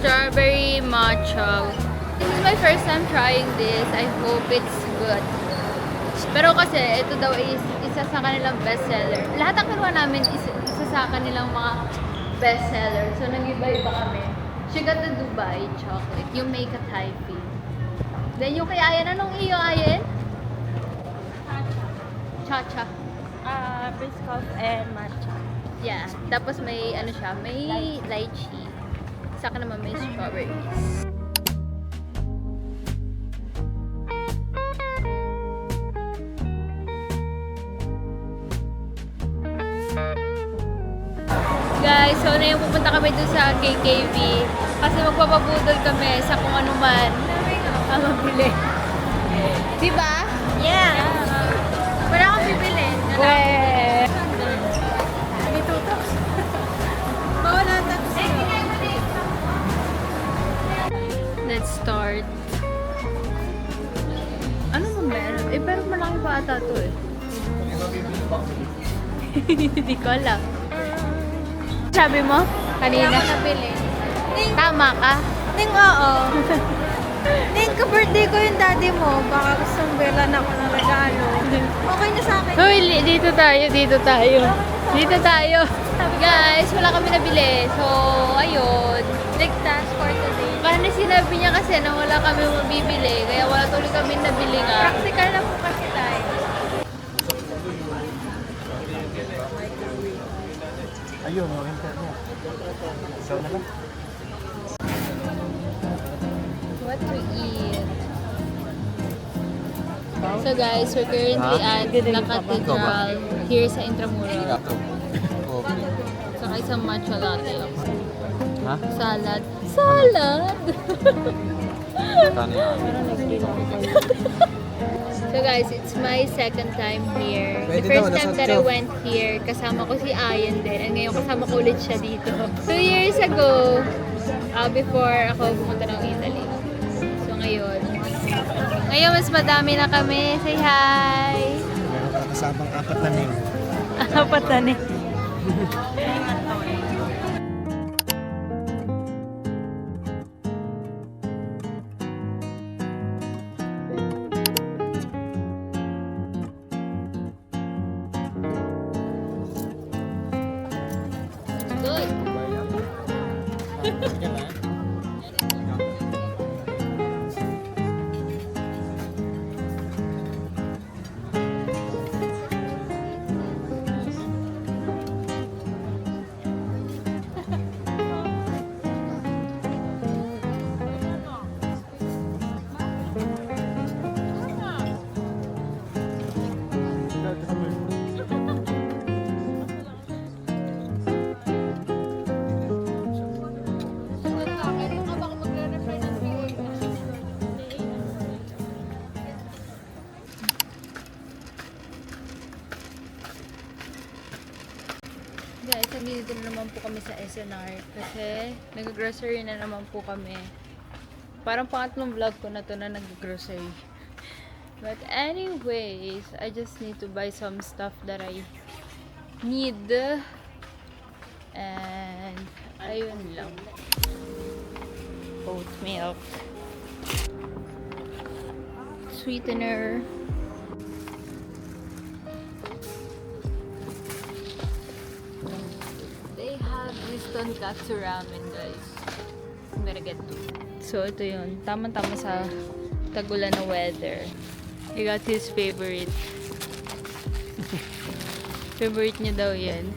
Strawberry matcha. This is my first time trying this. I hope it's good. Pero kasi, ito daw is isa sa kanilang bestseller. Lahat ang kinuha namin is isa sa kanilang mga bestseller. So, nag-iba-iba kami. She got the Dubai chocolate. Yung Make a Taipei. Then, yung kay Ayan. Anong iyo, Ayan? Cha-cha. Biscoff and matcha. Yeah. Tapos may, ano siya, may lychee. Saka naman may strawberries. Guys, so na yung pupunta kami dun sa KKV kasi magpapabudol kami sa kung ano man ang mabili. Diba? Yeah! Wala akong bibili. Weh! Dito to. Bawal ata to sa'yo. Let's start. Ano mo meron? Eh, pero malaki pa ata to eh. Hindi ko alam. Sabi mo? Kanina? Kaya ako nabili. Tama ka? Ning oo. Ning ka-birthday ko yung daddy mo. Baka gustong bilan ako ng regalo. Okay na sa akin. Hoy, dito tayo, dito tayo. Dito tayo. Guys, wala kami nabili. So, ayun. Ligtas for today. Parang sinabi niya kasi na wala kami mabibili. Kaya wala tuloy kami nabili nga. Practical na po kasi tayo. Ayun, mga internet. Isaw na lang. What to eat? So guys, we're currently at La Cathedral here sa Intramural. Saka isang matcha latte. Ha? Salad. Salad! So guys, it's my second time here. The Pwede first daw, time nasa that I job. went here, kasama ko si Ayan din. And ngayon kasama ko ulit siya dito. 2 years ago, before ako pumunta ng Italy. So ngayon. Ngayon mas madami na kami. Say hi! Meron ka kasamang 4 na mil. Apat na ni. Good. Guys, nandito na naman po kami sa SNR kasi nag-grocery na naman po kami. Parang pangatlong vlog ko na to na nag-grocery. But anyways, I just need to buy some stuff that I need. And ayun lang. Oat milk. Sweetener. They have this tonkatsu ramen, guys. I'm gonna get two. So, ito yun. Tama-tama sa tagulan na weather. I got his favorite. Favorite niya daw yan.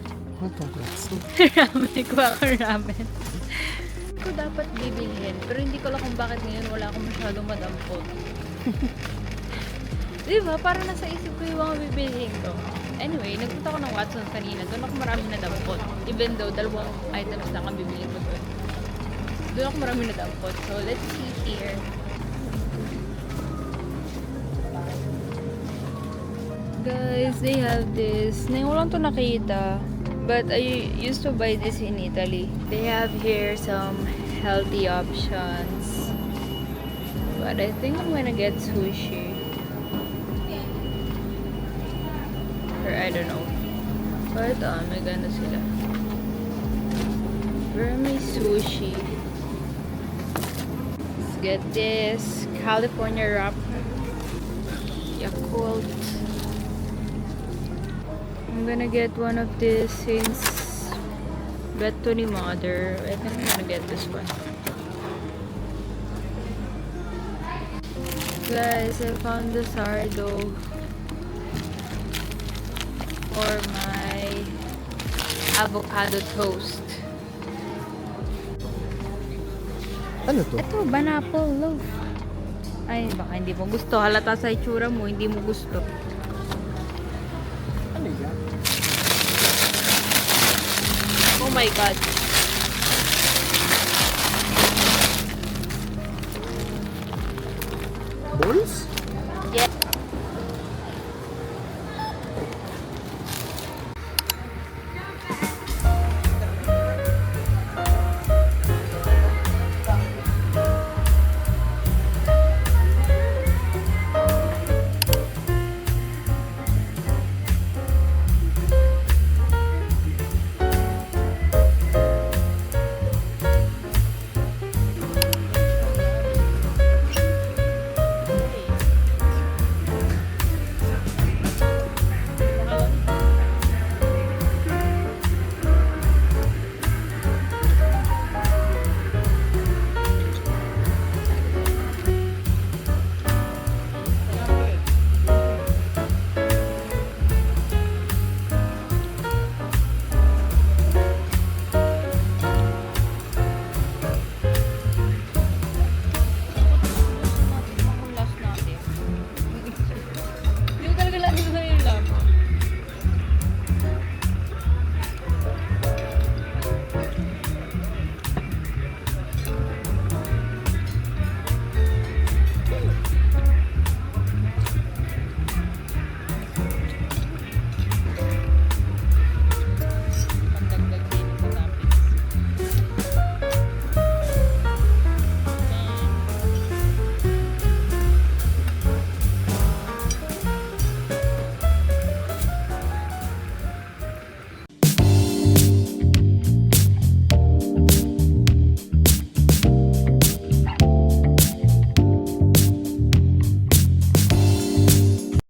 Ramen. Kuha ko ramen. Hindi ko dapat bibilhin. Pero hindi ko alam kung bakit ngayon wala akong masyadong madampot. Diba? Parang nasa isip ko yung mga bibilhin ko. Anyway, nagpunta ko ng Watsons kanina. Doon ako marami na dampot. Even though, 2 items lang ang bibilhin ko doon. Doon ako marami na dampot. So, let's see here. Guys, they have this. Ngayon ko lang ito nakita. But I used to buy this in Italy. They have here some healthy options. But I think I'm gonna get sushi. Or I don't know. But may gana sila. Where may sushi? get this California wrap. Yakult. I'm gonna get one of this since Beto ni Mother. I think I'm gonna get this one. Guys, I found the sourdough for my avocado toast. Ano to? Ito, banapple loaf. Ay, baka hindi mo gusto. Halata sa itsura mo, hindi mo gusto. Ano yan? Oh my God.